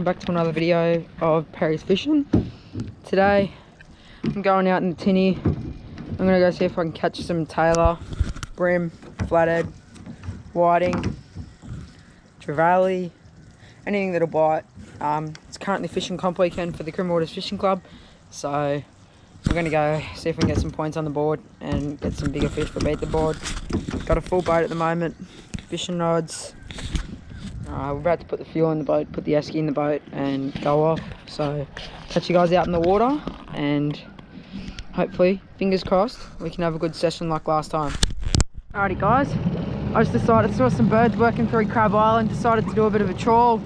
welcome back to another video of Perry's Fishing. Today I'm going out in the tinny. I'm going to go see if I can catch some tailor, brim, flathead, whiting, trevally, anything that'll bite. It's currently fishing comp weekend for the Coomera Waters Fishing Club, so we're going to go see if we can get some points on the board and get some bigger fish for beat the board. Got a full boat at the moment, fishing rods. We're about to put the fuel in the boat, put the esky in the boat and go off. So catch you guys out in the water and hopefully, fingers crossed, we can have a good session like last time. Alrighty guys, I just decided, saw some birds working through Crab Island, decided to do a bit of a trawl,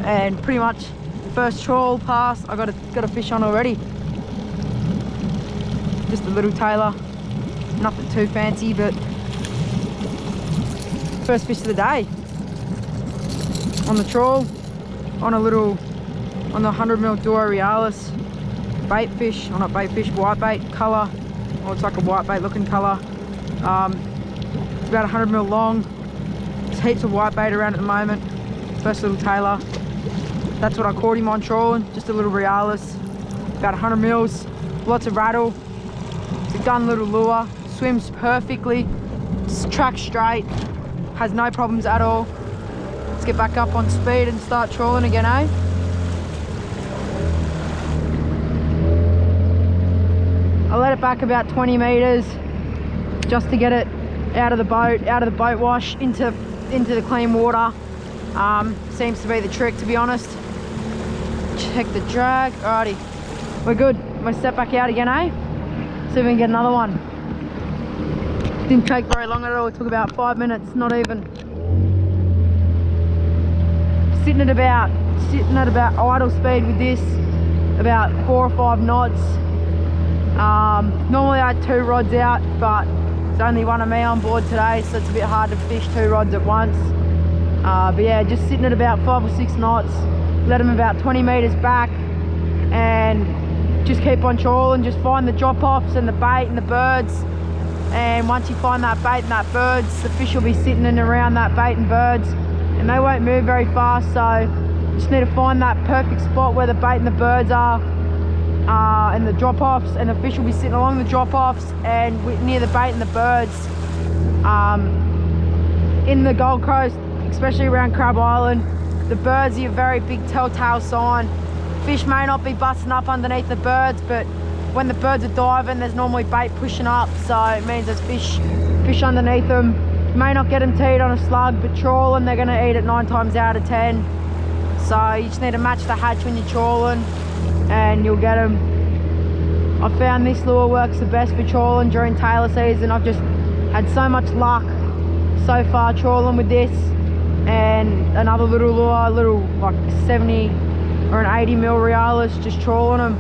and pretty much first trawl pass, I got a fish on already. Just a little tailor, nothing too fancy, but first fish of the day. On the trawl, on the 100mm Duo Realis bait fish, white bait colour, or it's like a white bait looking colour. It's about 100mm long. There's heaps of white bait around at the moment. First little tailor. That's what I caught him on trawling, just a little Realis, about 100mm, lots of rattle. It's a gun little lure, swims perfectly, tracks straight, has no problems at all. Let's get back up on speed and start trawling again, eh? I let it back about 20 metres just to get it out of the boat wash into the clean water. Seems to be the trick, to be honest. Check the drag. Alrighty, we're good. I'm gonna step back out again, eh? See if we can get another one. Didn't take very long at all. It took about 5 minutes, not even. Sitting at about idle speed with this, about 4 or 5 knots. Normally I had 2 rods out, but there's only one of me on board today, so it's a bit hard to fish 2 rods at once. But yeah, just sitting at about 5 or 6 knots, let them about 20 metres back, and just keep on trawling. Just find the drop-offs and the bait and the birds, and once you find that bait and that birds, the fish will be sitting in around that bait and birds, and they won't move very fast. So you just need to find that perfect spot where the bait and the birds are, and the drop-offs, and the fish will be sitting along the drop-offs and near the bait and the birds. In the Gold Coast, especially around Crab Island, the birds are a very big telltale sign. Fish may not be busting up underneath the birds, but when the birds are diving, there's normally bait pushing up, so it means there's fish underneath them. You may not get them to eat on a slug, but trawling, they're going to eat it 9 times out of 10. So you just need to match the hatch when you're trawling, and you'll get them. I found this lure works the best for trawling during tailor season. I've just had so much luck so far trawling with this, and another little lure, like 70 or an 80mm Realis, just trawling them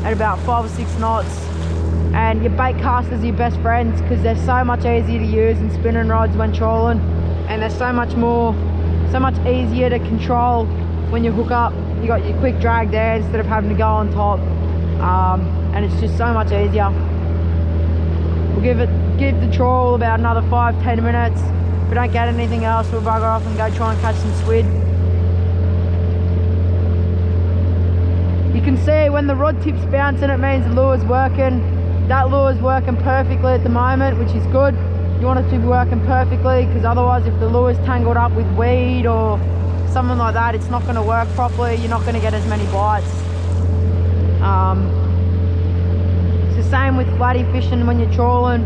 at about 5 or 6 knots. And your bait casters are your best friends, because they're so much easier to use than spinning rods when trawling, and they're so much easier to control when you hook up. You got your quick drag there instead of having to go on top, and it's just so much easier. We'll give the trawl about another 5-10 minutes. If we don't get anything else, we'll bugger off and go try and catch some squid. You can see when the rod tip's bouncing, it means the lure's working. That lure's working perfectly at the moment, which is good. You want it to be working perfectly, because otherwise if the lure's tangled up with weed or something like that, it's not going to work properly. You're not going to get as many bites. It's the same with flatty fishing when you're trawling.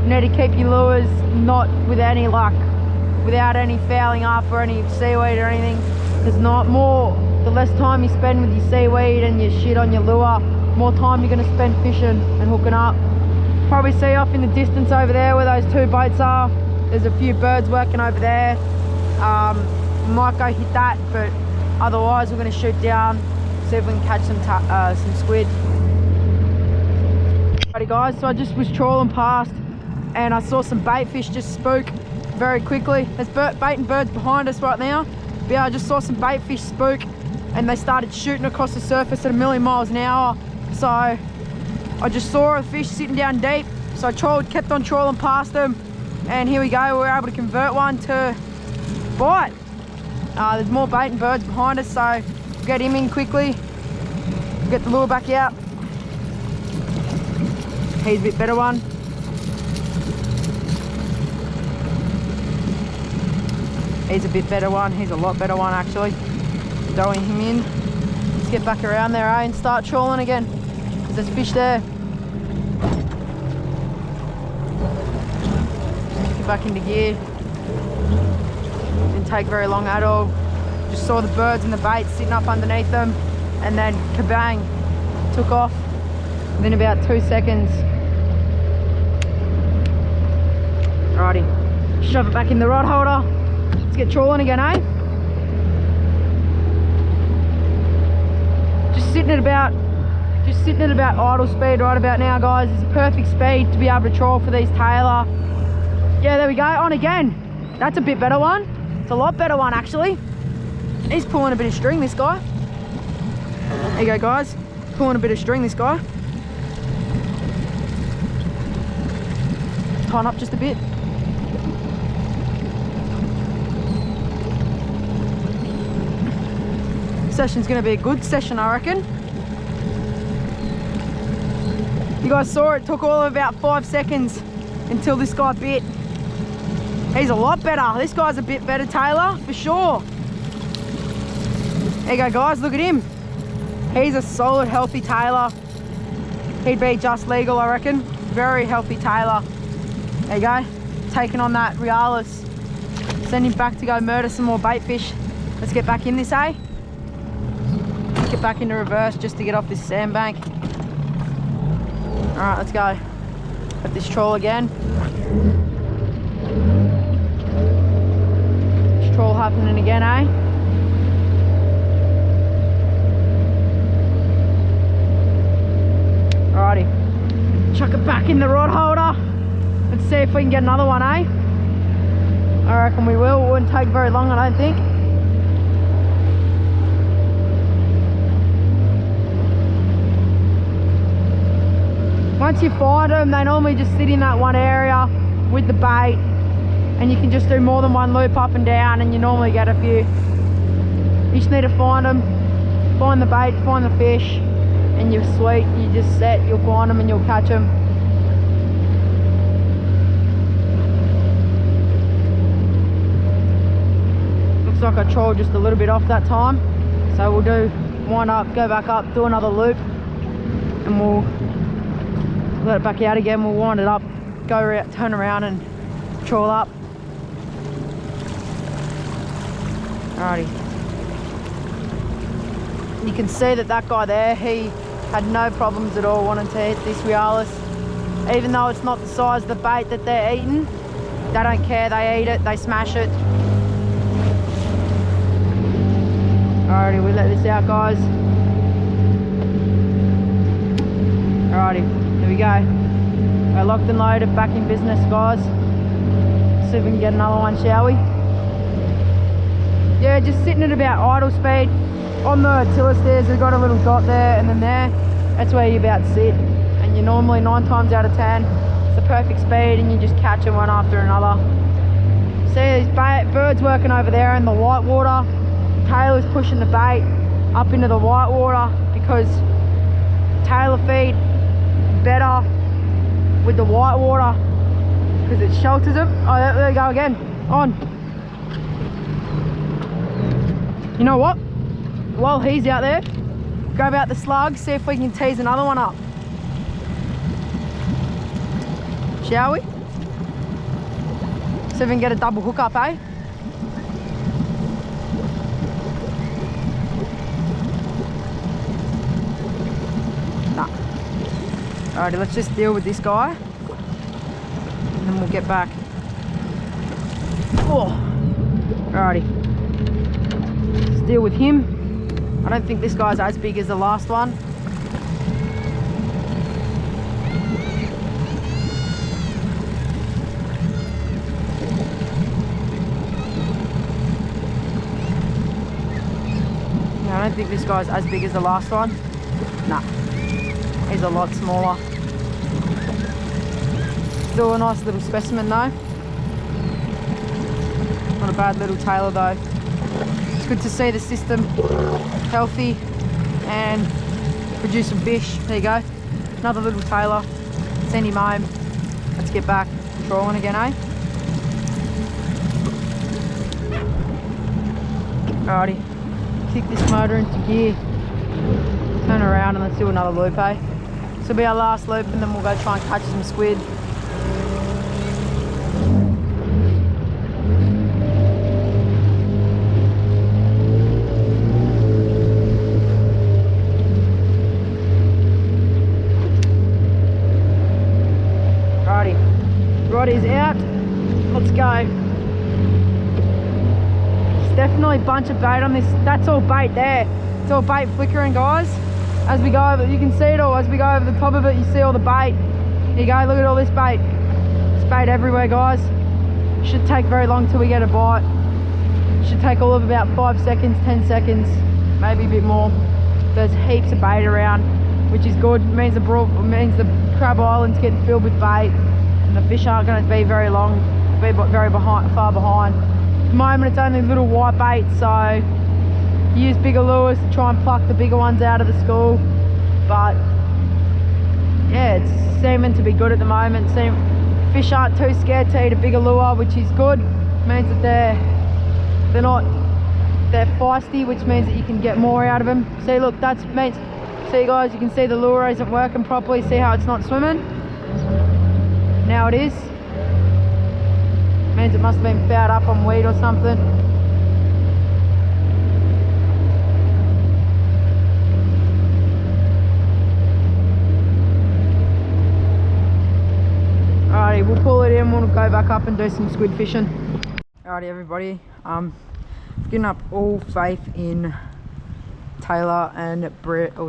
You need to keep your lures not with any luck, without any fouling up or any seaweed or anything. The less time you spend with your seaweed and your shit on your lure, more time you're going to spend fishing and hooking up. Probably see off in the distance over there where those 2 boats are. There's a few birds working over there. Might go hit that, but otherwise we're going to shoot down, see if we can catch some squid. Alrighty guys, so I just was trawling past and I saw some bait fish just spook very quickly. There's bait and birds behind us right now. But yeah, I just saw some bait fish spook, and they started shooting across the surface at 1,000,000 miles an hour. So I just saw a fish sitting down deep, so I kept on trawling past them, and here we go, we were able to convert one to bite. There's more bait and birds behind us, so get him in quickly. Get the lure back out. He's a bit better one. He's a bit better one. He's a lot better one actually. Throwing him in. Let's get back around there, and start trawling again. There's fish there. Get back into gear. Didn't take very long at all. Just saw the birds and the bait sitting up underneath them, and then kabang, took off within about 2 seconds. Alrighty, shove it back in the rod holder. Let's get trawling again, eh? Just sitting at about idle speed right about now, guys. It's a perfect speed to be able to trawl for these tailor. Yeah, there we go, on again. That's a bit better one. It's a lot better one actually. He's pulling a bit of string, this guy. There you go, guys. Pulling a bit of string, this guy. Tighten up just a bit. Session's gonna be a good session, I reckon. You guys saw it took all of about 5 seconds until this guy bit. He's a lot better. This guy's a bit better tailor, for sure. There you go, guys, look at him. He's a solid, healthy tailor. He'd be just legal, I reckon. Very healthy tailor. There you go, taking on that Realis. Send him back to go murder some more bait fish. Let's get back in this, eh? Get back into reverse just to get off this sandbank. All right, let's go. At this trawl again. This trawl happening again, eh? Alrighty, chuck it back in the rod holder. Let's see if we can get another one, eh? I reckon we will. It wouldn't take very long, I don't think. Once you find them, they normally just sit in that one area with the bait, and you can just do more than one loop up and down, and you normally get a few. You just need to find them, find the bait, find the fish, and you're sweet. You just set, you'll find them and you'll catch them. Looks like I trawled just a little bit off that time, so we'll do wind up, go back up, do another loop, and we'll let it back out again. We'll wind it up, go around, turn around and trawl up. Alrighty. You can see that guy there, he had no problems at all wanting to hit this Realis. Even though it's not the size of the bait that they're eating, they don't care, they eat it, they smash it. Alrighty, we let this out, guys. Alrighty, here we go. We're locked and loaded, back in business, guys. See if we can get another one, shall we? Yeah, just sitting at about idle speed. On the tiller stairs, we've got a little dot there, and then there, that's where you about sit. And you're normally 9 times out of 10, it's the perfect speed, and you just catch them one after another. See these birds working over there in the white water. Tailor's pushing the bait up into the white water because tailor feed better with the white water because it shelters them. Oh, there we go again. On. You know what? While he's out there, grab out the slug, see if we can tease another one up. Shall we? See if we can get a double hook up, eh? Nah. Alrighty, let's just deal with this guy. And then we'll get back. Oh. Alrighty. Let's deal with him. I don't think this guy's as big as the last one. No, I don't think this guy's as big as the last one. Nah, he's a lot smaller. Still a nice little specimen though. Not a bad little tailor though. It's good to see the system healthy, and produce some fish. There you go. Another little tailor. Send him home. Let's get back trawling again, eh? Alrighty. Kick this motor into gear. Turn around and let's do another loop, eh? This will be our last loop and then we'll go try and catch some squid. Rod is out. Let's go. There's definitely a bunch of bait on this. That's all bait there. It's all bait flickering, guys. As we go over, you can see it all. As we go over the top of it, you see all the bait. Here you go, look at all this bait. There's bait everywhere, guys. Should take very long till we get a bite. Should take all of about 5 seconds, 10 seconds, maybe a bit more. There's heaps of bait around, which is good. It means the Crab Island's getting filled with bait. And the fish aren't going to be very long, be very far behind. At the moment it's only little white bait, so use bigger lures to try and pluck the bigger ones out of the school. But yeah, it's seeming to be good at the moment. Fish aren't too scared to eat a bigger lure, which is good. It means that they're feisty, which means that you can get more out of them. See, look, see guys, you can see the lure isn't working properly. See how it's not swimming? Now it is. Means it must have been fouled up on weed or something. Alrighty, we'll pull it in, we'll go back up and do some squid fishing. Alrighty everybody, giving up all faith in Taylor and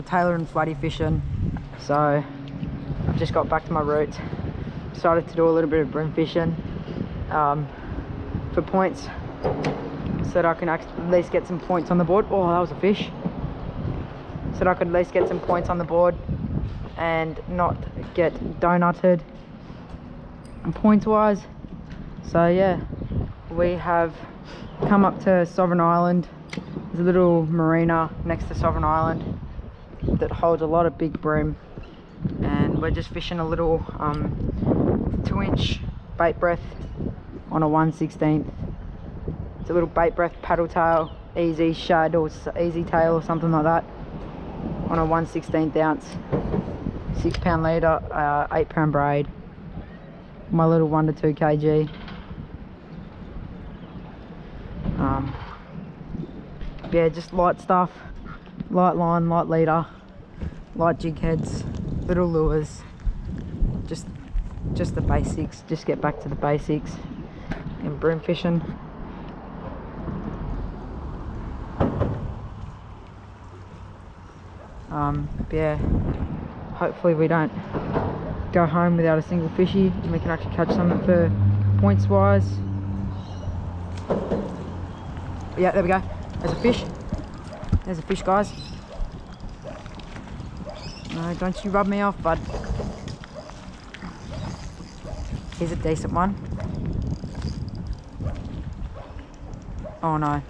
Taylor and Flatty fishing. So I've just got back to my roots. Started to do a little bit of bream fishing for points, so that I can at least get some points on the board. Oh, that was a fish. So that I could at least get some points on the board and not get donutted points wise. So yeah, we have come up to Sovereign Island. There's a little marina next to Sovereign Island that holds a lot of big bream, and we're just fishing a little 2-inch bait breath on a 1/16. It's a little bait breath paddle tail, easy shad or easy tail or something like that, on a 1/16 ounce, 6 pound leader, 8 pound braid. My little 1 to 2 kg. Yeah, just light stuff, light line, light leader, light jig heads, little lures, just the basics. Just get back to the basics in bream fishing. Yeah, hopefully we don't go home without a single fishy and we can actually catch something for points wise. Yeah, there we go. There's a fish. There's a fish, guys. No, don't you rub me off, bud. Here's a decent one. Oh no.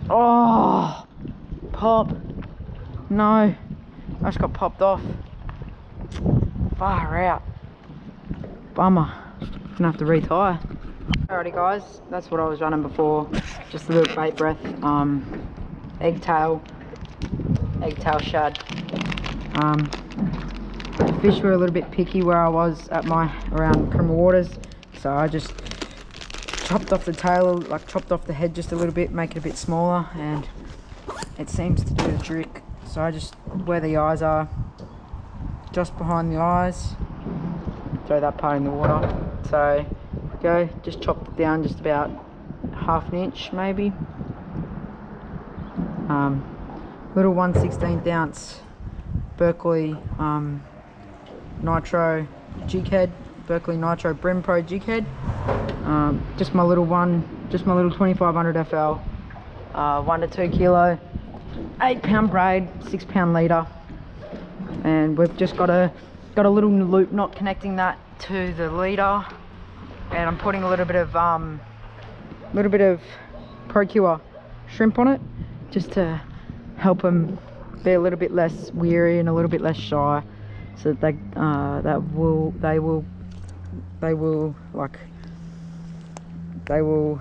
Oh, pop. No, I just got popped off. Far out. Bummer. Gonna have to retie. Alrighty guys, that's what I was running before. Just a little bait breath, egg tail shad. The fish were a little bit picky where I was at around Coomera Waters, so I just chopped off the tail, like chopped off the head just a little bit, make it a bit smaller, and it seems to do the trick. So I just, where the eyes are, just behind the eyes, throw that part in the water. So go, just chop it down just about ½ an inch maybe. Little 1/16 ounce Berkley Nitro jig head, Berkley Nitro Bream Pro jig head. Just my little 2500 FL. 1 to 2 kilo, 8 pound braid, 6 pound leader. And we've just got a little loop knot connecting that to the leader. And I'm putting a little bit of Procure shrimp on it, just to help them be a little bit less weary and a little bit less shy, so that they will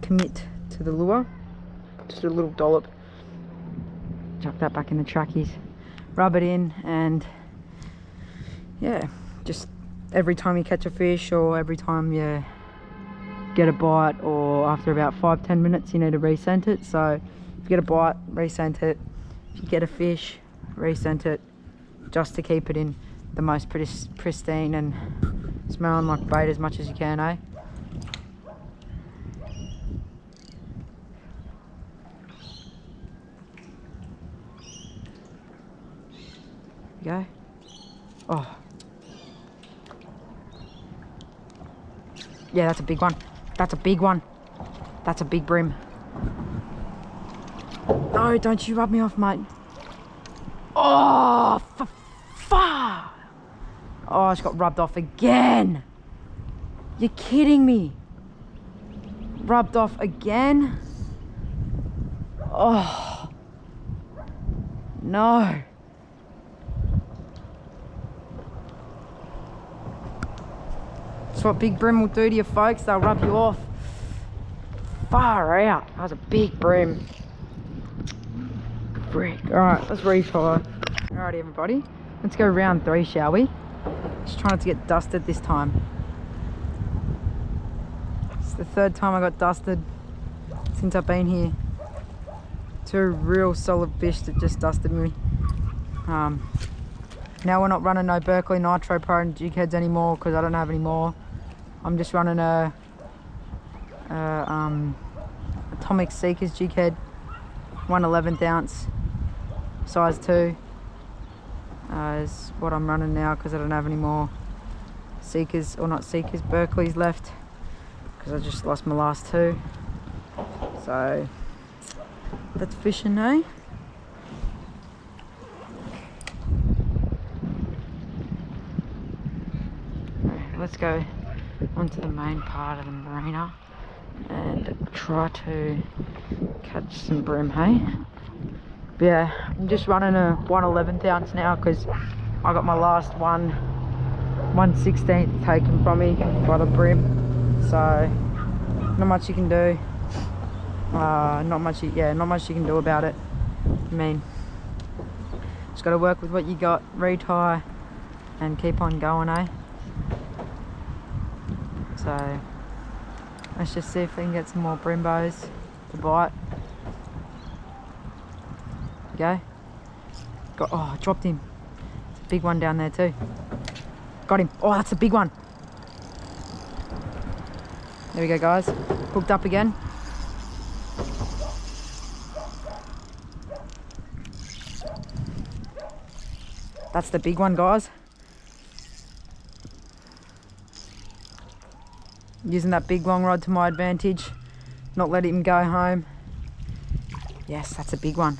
commit to the lure. Just a little dollop, chuck that back in the trackies, rub it in, and yeah, just every time you catch a fish or every time you get a bite, or after about 5-10 minutes, you need to rescent it. So if you get a bite, rescent it. If you get a fish, rescent it, just to keep it in the most pristine and smelling like bait as much as you can, eh? There you go. Oh yeah, that's a big one. That's a big one. That's a big brim. No, don't you rub me off, mate. Oh, for fuck. Oh, I just got rubbed off again. You're kidding me. Rubbed off again. Oh. No. That's what big brim will do to you, folks. They'll rub you off. Far out. That was a big brim. Frick. Alright, let's retie. Alright, everybody. Let's go round 3, shall we? Just trying not to get dusted this time. It's the 3rd time I got dusted since I've been here. 2 real solid fish that just dusted me. Now we're not running no Berkley Nitro Pro and jig heads anymore because I don't have any more. I'm just running a Atomic Seekers jig head, 1/11 ounce, size 2 is what I'm running now because I don't have any more Seekers, or not Seekers, Berkleys left, because I just lost my last 2. So that's fishing, eh? Let's go onto the main part of the marina and try to catch some brim, hey? But yeah, I'm just running a 1/11 ounce now because I got my last 1/16 taken from me by the brim. So not much you can do. Not much you can do about it. I mean, just got to work with what you got, retie, and keep on going, eh? So let's just see if we can get some more brimbos to bite. Go. Got, oh, I dropped him. It's a big one down there too. Got him. Oh, that's a big one. There we go, guys. Hooked up again. That's the big one, guys. Using that big long rod to my advantage, not letting him go home. Yes, that's a big one.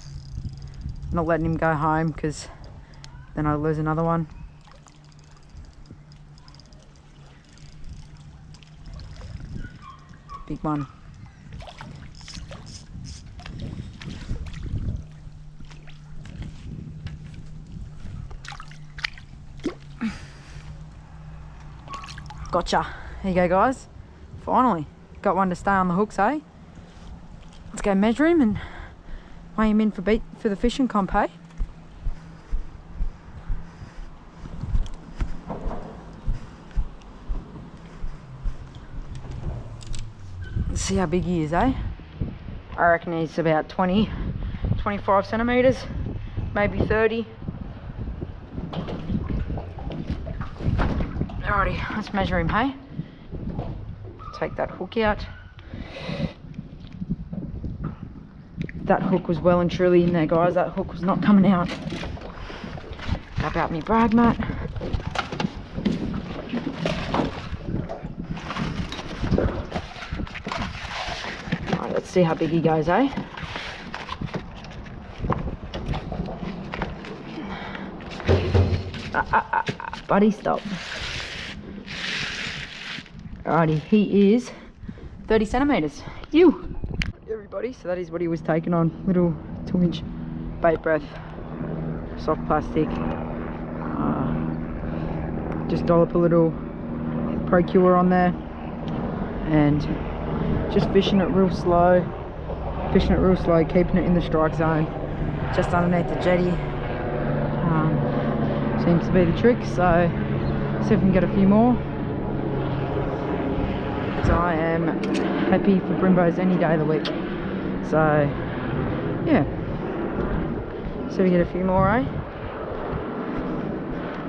Not letting him go home because then I'll lose another one. Big one. Gotcha. There you go, guys. Finally got one to stay on the hooks, eh? Let's go measure him and weigh him in for the fishing comp, eh? Let's see how big he is, eh? I reckon he's about 25 centimeters, maybe 30. Alrighty, let's measure him, hey? Take that hook out. That hook was well and truly in there, guys. That hook was not coming out. How about me brag mat? Let's see how big he goes, eh? Buddy, stop. Alrighty, he is 30 centimeters. You! Everybody, so that is what he was taking on. Little 2-inch bait breath, soft plastic. Just dollop a little Pro-Cure on there. And just fishing it real slow. Keeping it in the strike zone. Just underneath the jetty. Seems to be the trick, so see if we can get a few more. So I am happy for Brimbos any day of the week. So yeah, so we get a few more, eh?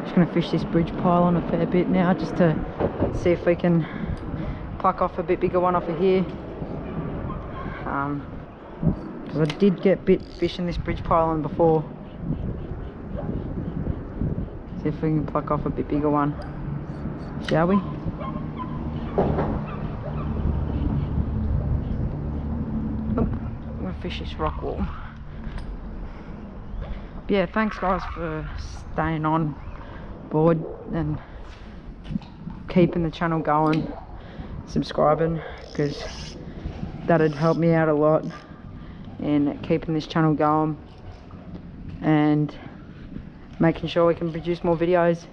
Just gonna fish this bridge pylon a fair bit now, just to see if we can pluck off a bit bigger one off of here. Because I did get bit fishing this bridge pylon before. See if we can pluck off a bit bigger one, shall we? Oh, I'm gonna fish this rock wall. But yeah, thanks guys for staying on board and keeping the channel going, subscribing, because that'd help me out a lot in keeping this channel going and making sure we can produce more videos.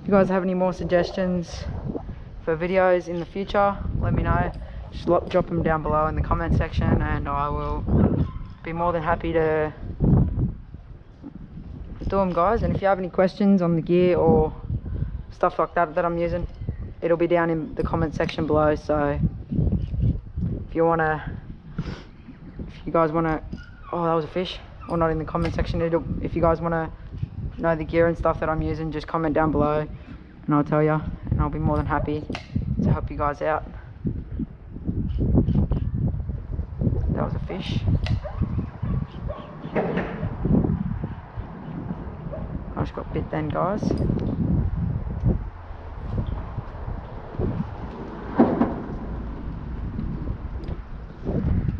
If you guys have any more suggestions for videos in the future, let me know. Just drop them down below in the comment section and I will be more than happy to do them, guys. And if you have any questions on the gear or stuff like that I'm using, it'll be down in the comment section below. So if you guys wanna, oh, that was a fish, or not in the comment section, if you guys wanna know the gear and stuff that I'm using, just comment down below and I'll tell you, and I'll be more than happy to help you guys out. That was a fish. I just got bit then, guys.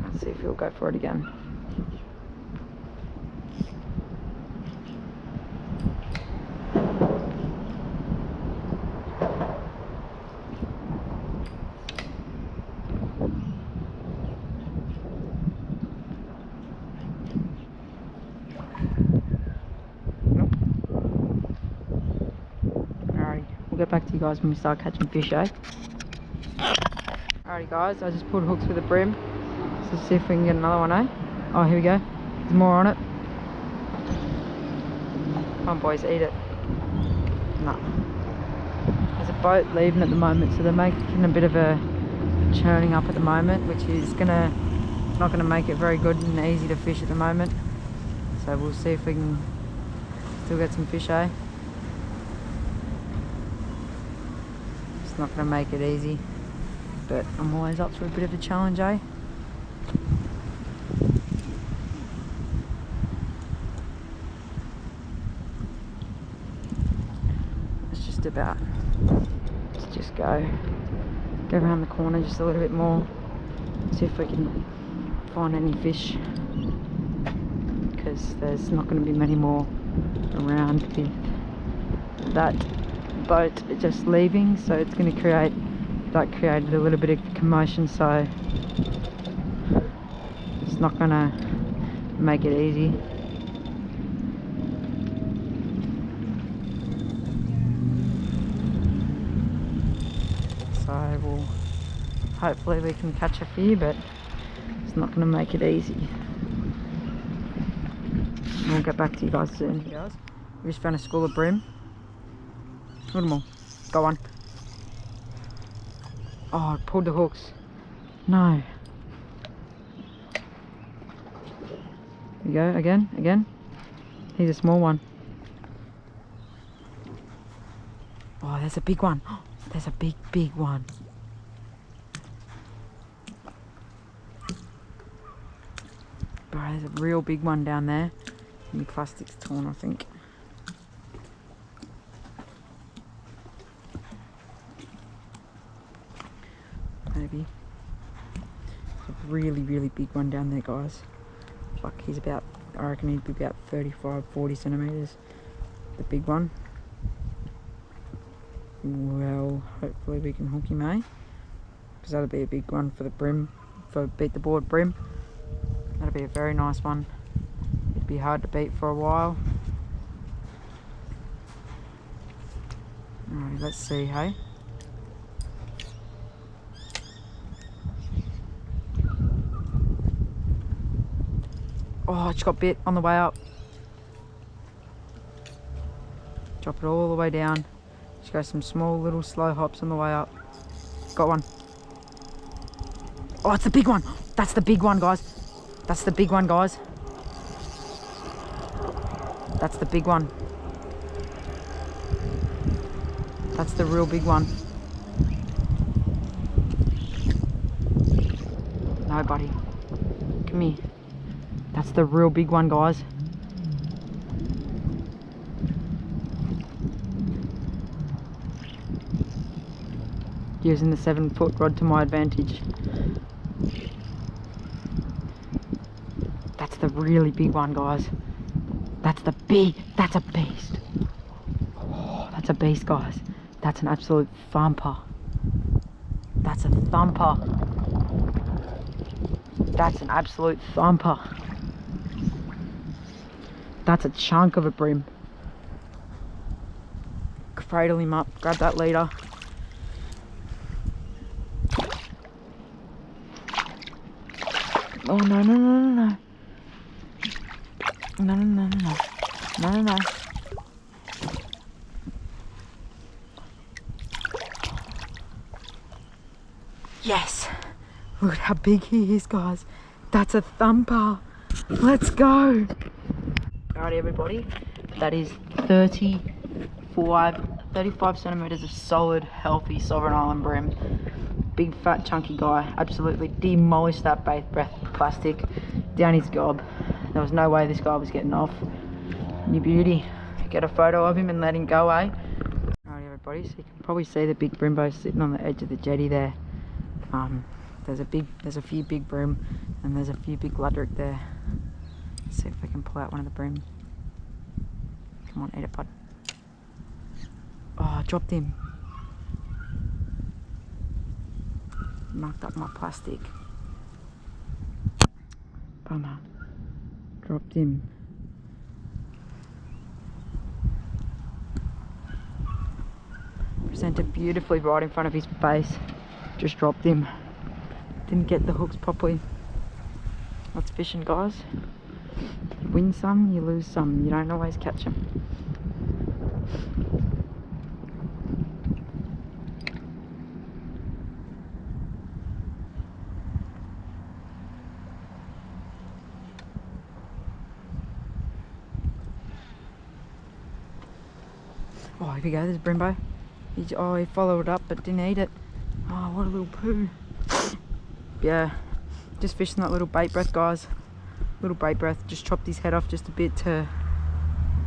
Let's see if he'll go for it again. Get back to you guys when we start catching fish, eh? Alrighty guys, I just pulled hooks with a brim. So let's see if we can get another one, eh? Oh, here we go. There's more on it. Come on boys, eat it. No. There's a boat leaving at the moment, so they're making a bit of a churning up at the moment, which is not gonna make it very good and easy to fish at the moment. So we'll see if we can still get some fish, eh? Not going to make it easy, but I'm always up for a bit of a challenge, eh? It's just about, let's just go around the corner just a little bit more, see if we can find any fish, because there's not going to be many more around with that boat just leaving, so it's going to created a little bit of commotion, so it's not going to make it easy. So hopefully we can catch a few, but it's not going to make it easy. We'll get back to you guys soon. Guys, we just found a school of bream. A little more. Go on. Oh, I pulled the hooks. No. There you go, again. Here's a small one. Oh, there's a big one. There's a big one. Bro, there's a real big one down there. And the plastic's torn, I think. Maybe. really big one down there, guys. Like he's about, I reckon he'd be about 35-40 centimeters, the big one. Well, hopefully we can hook him, eh? Because that'll be a big one for the brim, for beat the board brim. That'll be a very nice one. It'd be hard to beat for a while. Alright, let's see, hey? Oh, it's got bit on the way up. Drop it all the way down. Just go some small little slow hops on the way up. Got one. Oh, it's the big one. That's the big one, guys. That's the big one, guys. That's the big one. That's the real big one. No, buddy. Come here. That's the real big one, guys. Using the 7-foot rod to my advantage. That's the really big one, guys. That's the big, that's a beast. Oh, that's a beast, guys. That's an absolute thumper. That's a thumper. That's an absolute thumper. That's a chunk of a brim. Cradle him up, grab that leader. Oh no, no, no, no, no. No, no, no, no, no. No, no, no. Yes! Look at how big he is, guys. That's a thumper. Let's go. Alrighty, everybody. That is 35 centimeters of solid, healthy Sovereign Island brim. Big, fat, chunky guy. Absolutely demolished that bait breath plastic down his gob. There was no way this guy was getting off. New beauty. Get a photo of him and let him go, eh? Alright, everybody, so you can probably see the big brimbo sitting on the edge of the jetty there. There's a few big brim and there's a few big luderick there. Let's see if I can pull out one of the brim. Come on, eat it, bud. Oh, I dropped him. Marked up my plastic. Bummer. Dropped him. Presented beautifully right in front of his face. Just dropped him. Didn't get the hooks properly. That's fishing, guys. You win some, you lose some. You don't always catch them. Oh, here we go, there's a brimbo. He followed up but didn't eat it. Oh, what a little poo. Yeah, just fishing that little bait breath, guys. Little bait breath. Just chopped his head off just a bit to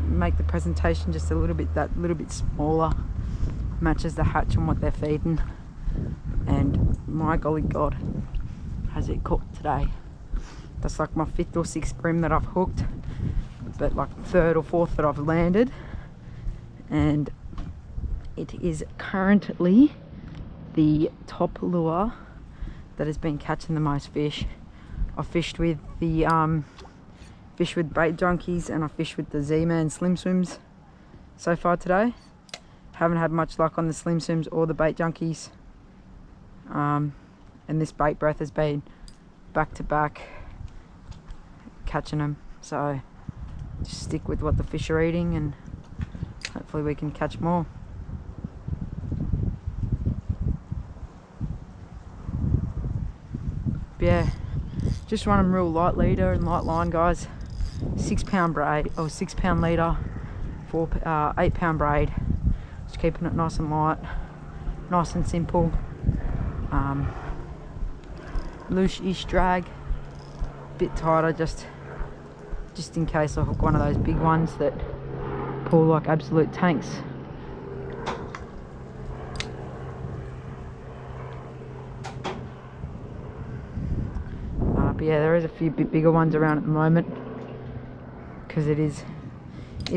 make the presentation just a little bit, that little bit smaller. Matches the hatch and what they're feeding. And my golly god, has it cooked today. That's like my 5th or 6th brim that I've hooked, but like 3rd or 4th that I've landed. And it is currently the top lure that has been catching the most fish. I fished with the bait junkies and I fished with the Z-Man slim swims so far today. Haven't had much luck on the slim swims or the bait junkies. And this bait breath has been back to back catching them. So just stick with what the fish are eating and hopefully we can catch more. But yeah, just run them real light leader and light line, guys. 6 pound braid or 6 pound leader, 8 pound braid. Just keeping it nice and light, nice and simple. Loose-ish drag, bit tighter just in case I hook one of those big ones that pull like absolute tanks. But yeah, there is a few bit bigger ones around at the moment because it is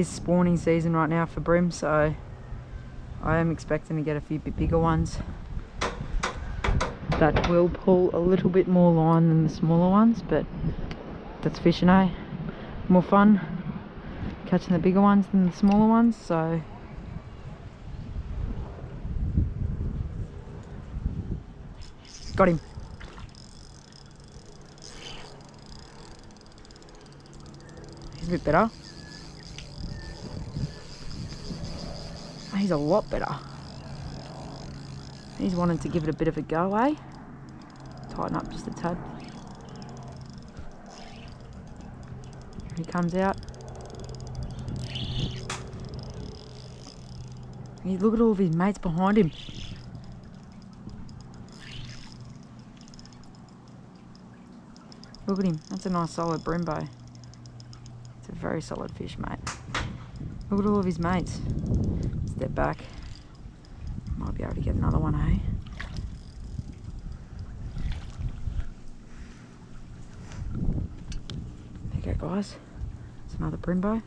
spawning season right now for bream, so I am expecting to get a few bit bigger ones that will pull a little bit more line than the smaller ones, but that's fishing, eh? More fun catching the bigger ones than the smaller ones, so got him. He's a bit better. He's a lot better. He's wanting to give it a bit of a go, eh? Tighten up just a tad. Here he comes out. Look at all of his mates behind him. Look at him. That's a nice solid Brembo. It's a very solid fish, mate. Look at all of his mates. Step back. Might be able to get another one, eh? There you go, guys. It's another Brembo.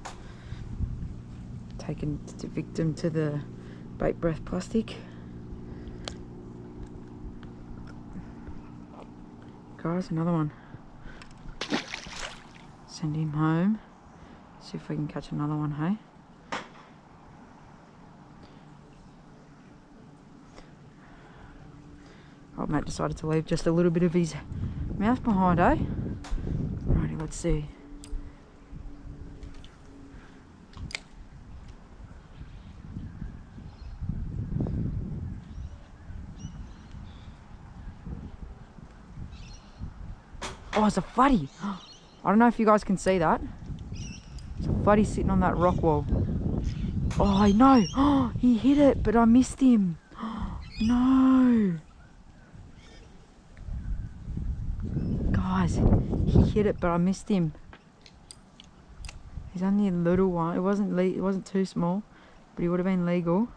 Taken to victim to the bait breath plastic. Guys, another one. Send him home. See if we can catch another one, hey? Old mate decided to leave just a little bit of his mouth behind, eh? Alrighty, let's see. Oh, it's a flatty. I don't know if you guys can see that. It's a flatty sitting on that rock wall. Oh, I know. Oh, he hit it, but I missed him. No. Guys, he hit it, but I missed him. He's only a little one. It wasn't too small, but he would have been legal.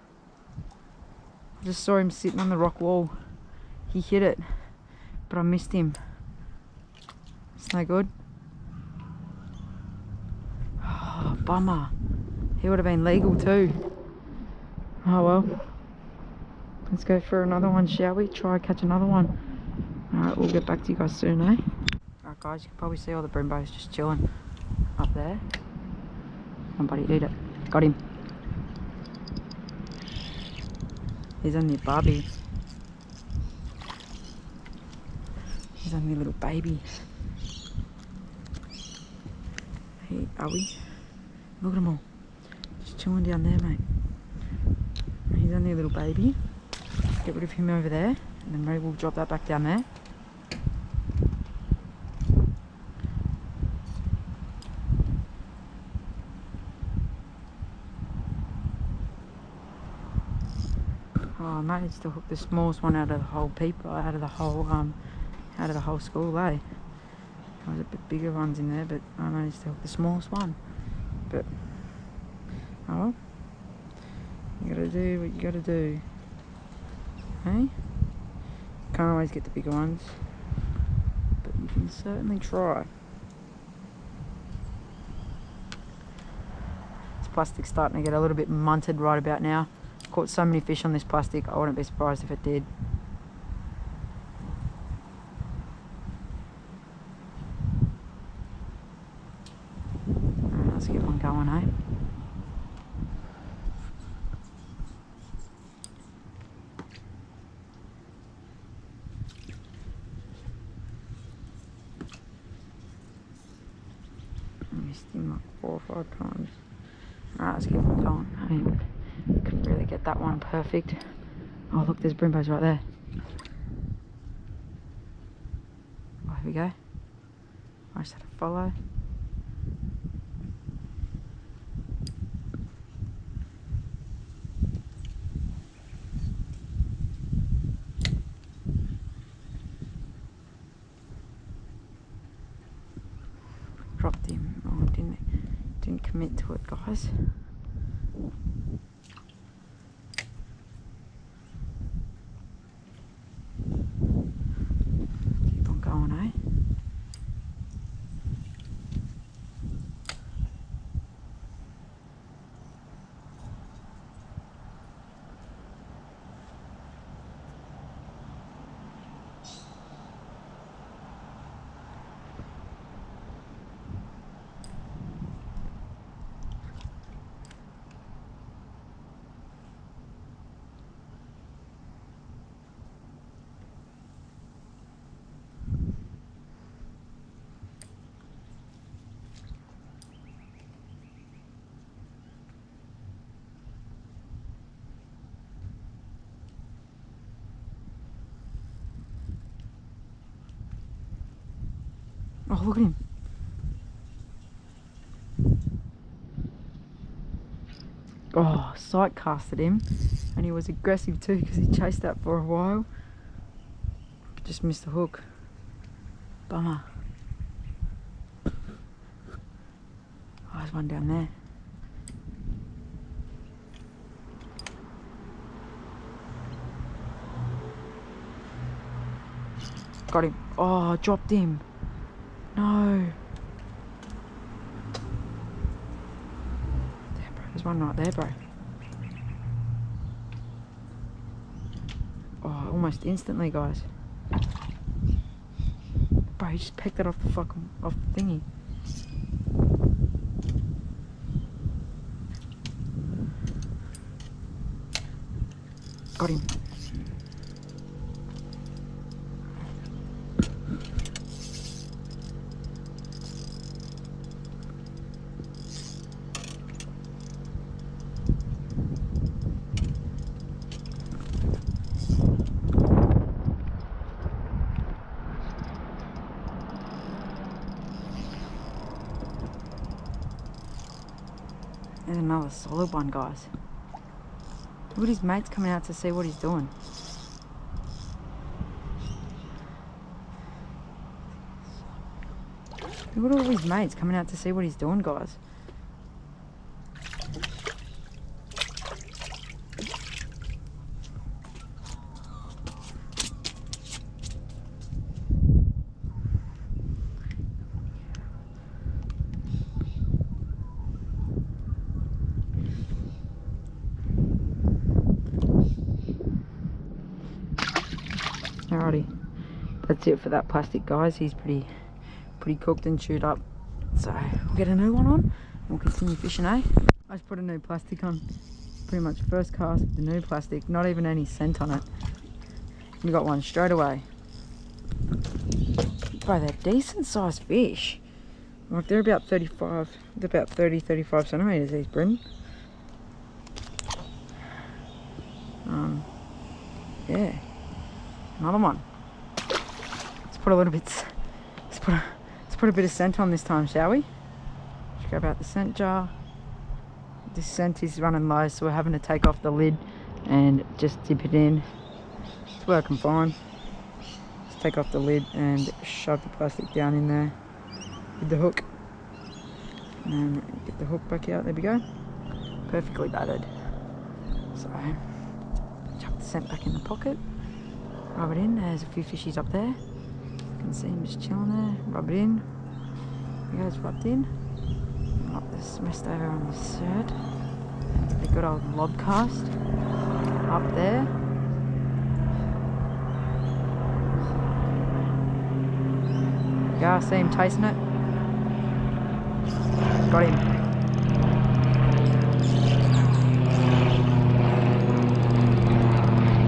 I just saw him sitting on the rock wall. He hit it, but I missed him. It's no good. Oh, bummer. He would have been legal too. Oh well. Let's go for another one, shall we? Try catch another one. Alright, we'll get back to you guys soon, eh? Alright guys, you can probably see all the Brembos just chilling up there. Come on buddy, eat it. Got him. He's only a Barbie. He's only a little baby. Hey, are we? Look at them all. Just chilling down there, mate. He's only a little baby. Get rid of him over there, and then maybe we'll drop that back down there. Oh, I managed to hook the smallest one out of the whole out of the whole school, eh? There was a bit bigger ones in there, but I managed to hook the smallest one. But oh well, you gotta do what you gotta do. Hey, can't always get the bigger ones, but you can certainly try. This plastic's starting to get a little bit munted right about now. Caught so many fish on this plastic, I wouldn't be surprised if it did. Alright, let's get one going, eh? Missed him like 4 or 5 times. Alright, let's get one going. I mean, couldn't really get that one perfect. Oh look, there's Brembos right there. Oh, here we go. I just had to follow. Dropped him. Oh, didn't commit to it, guys. Keep on going, eh? Oh, look at him. Oh, sight casted him, and he was aggressive too because he chased that for a while. Just missed the hook. Bummer. Oh, there's one down there. Got him. Oh, dropped him. No. There, bro. There's one right there, bro. Oh, almost instantly, guys. Bro, he just picked it off the thingy. Got him. There's another solid one, guys. Look at his mates coming out to see what he's doing. Look at all his mates coming out to see what he's doing, guys. Alrighty, that's it for that plastic, guys. He's pretty cooked and chewed up. So we'll get a new one on. We'll continue fishing, eh? I just put a new plastic on. Pretty much first cast with the new plastic. Not even any scent on it. We got one straight away. Bro, they're decent sized fish. Like they're about 35. They're about 35 centimeters. These brim. Yeah. Another one. Let's put a little bit. Let's put a bit of scent on this time, shall we? Let's grab out the scent jar. This scent is running low, so we're having to take off the lid and just dip it in. It's working fine. Let's take off the lid and shove the plastic down in there with the hook, and then get the hook back out. There we go. Perfectly battered. So chuck the scent back in the pocket. Rub it in. There's a few fishies up there. You can see him just chilling there. Rub it in. There goes, rubbed in. Up this messed over on the third. The good old lob cast. Up there. Yeah, I see him chasing it. Got him.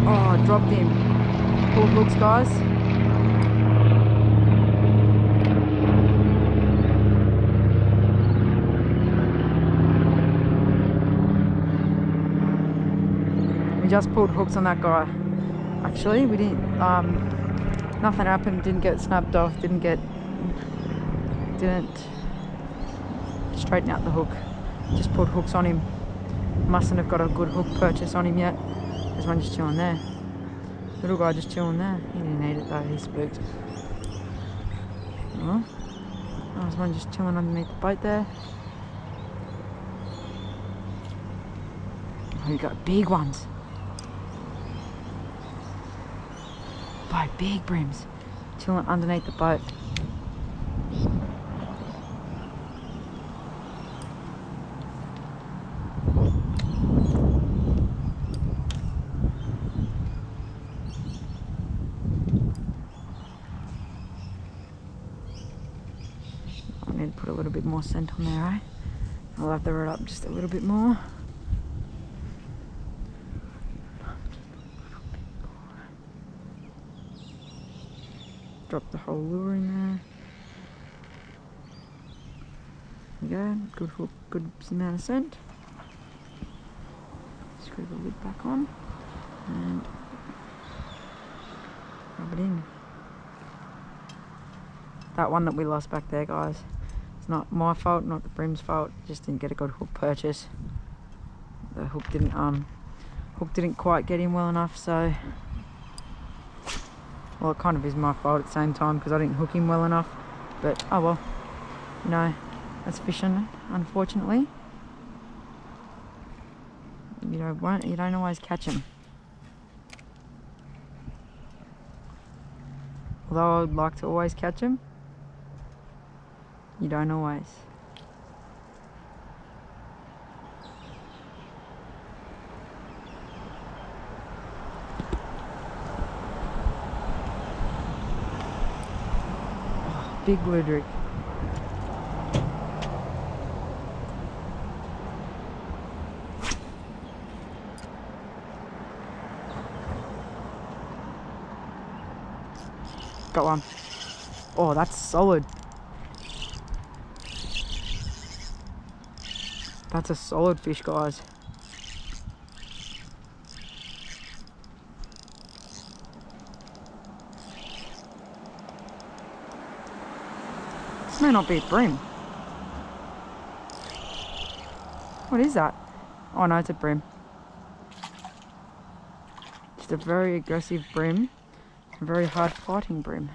Oh, dropped him. Pulled hooks, guys. We just pulled hooks on that guy. Actually, we didn't. Nothing happened. Didn't get snapped off. Didn't straighten out the hook. Just pulled hooks on him. Mustn't have got a good hook purchase on him yet. There's one just chilling there. Little guy just chilling there. He didn't eat it though, he spooked. Oh, there's one just chilling underneath the boat there. Oh, you got big ones. By big brims. Chilling underneath the boat. Put a little bit more scent on there, eh? I'll lather it up just a little bit more. Drop the whole lure in there. There you go, good hook, good amount of scent. Screw the lid back on and rub it in. that one that we lost back there, guys. It's not my fault, not the brim's fault. Just didn't get a good hook purchase. The hook didn't quite get in well enough, so well, it kind of is my fault at the same time because I didn't hook him well enough. But oh well, you know, that's fishing, unfortunately. You don't always catch them. Although I'd like to always catch them, you don't always. Oh, big blue drake. Got one. Oh, that's solid. That's a solid fish, guys. This may not be a brim. What is that? Oh no, it's a brim. Just a very aggressive brim. A very hard fighting brim.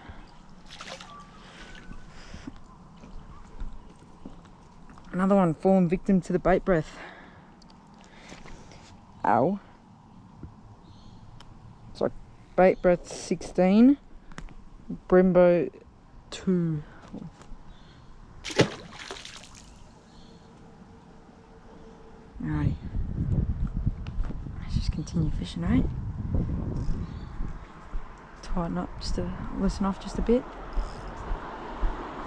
Another one fallen victim to the bait breath. Ow. It's like bait breath 16, Brembo 2. Alrighty. Let's just continue fishing, right? Tighten up just to loosen off just a bit.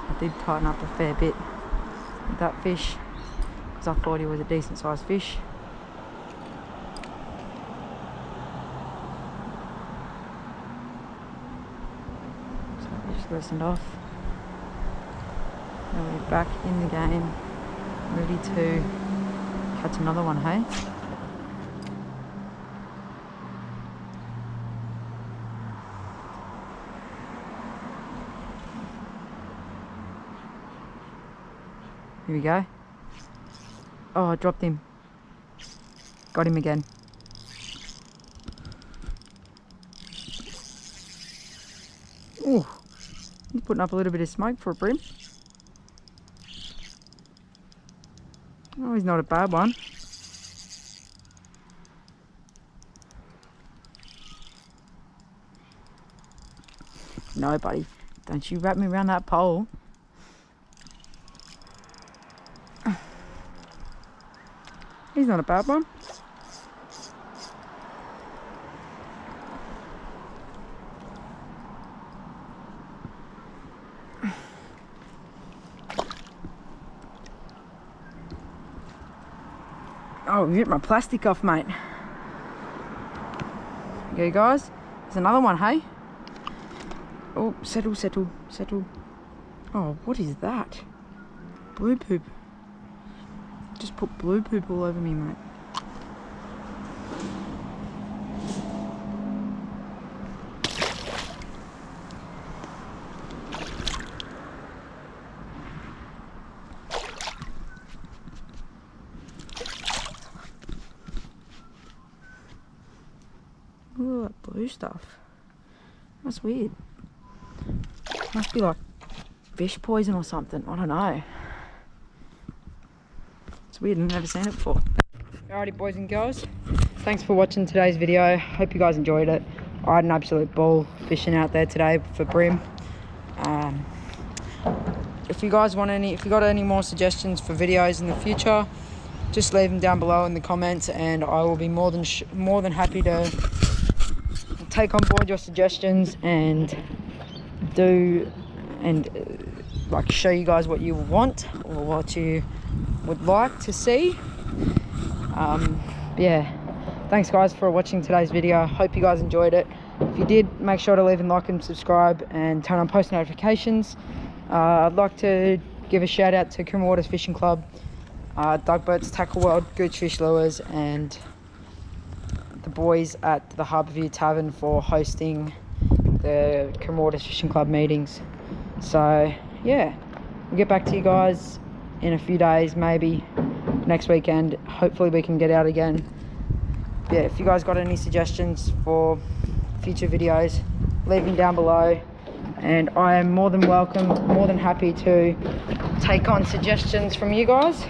I did tighten up a fair bit with that fish because I thought he was a decent sized fish. So I just loosened off. Now we're back in the game, ready to catch another one, hey? Here we go. Oh, I dropped him. Got him again. Ooh, he's putting up a little bit of smoke for a brim. Oh, he's not a bad one. No, buddy. Don't you wrap me around that pole. He's not a bad one. Oh, you ripped my plastic off, mate. Okay, guys. There's another one, hey? Oh, settle, settle, settle. Oh, what is that? Blue poop. Just put blue poop all over me, mate. Look at that blue stuff. That's weird. Must be like fish poison or something. I don't know. It's weird, I've never seen it before. Alrighty, boys and girls. Thanks for watching today's video. Hope you guys enjoyed it. I had an absolute ball fishing out there today for brim. If you guys want if you got any more suggestions for videos in the future, just leave them down below in the comments, and I will be more than happy to take on board your suggestions and like show you guys what you want or what you would like to see. Yeah, thanks guys for watching today's video. Hope you guys enjoyed it. If you did, make sure to leave a like and subscribe and turn on post notifications. I'd like to give a shout out to Coomera Waters Fishing Club, Doug Burt's Tackle World, Goochfish Lures, and the boys at the Harbour View Tavern for hosting the Coomera Waters Fishing Club meetings. So yeah, we'll get back to you guys in a few days, maybe next weekend. Hopefully we can get out again. Yeah, if you guys got any suggestions for future videos, leave them down below, and I am more than welcome, more than happy to take on suggestions from you guys,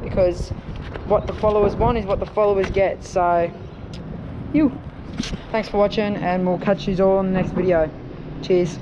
because what the followers want is what the followers get. So thanks for watching, and we'll catch you all in the next video. Cheers.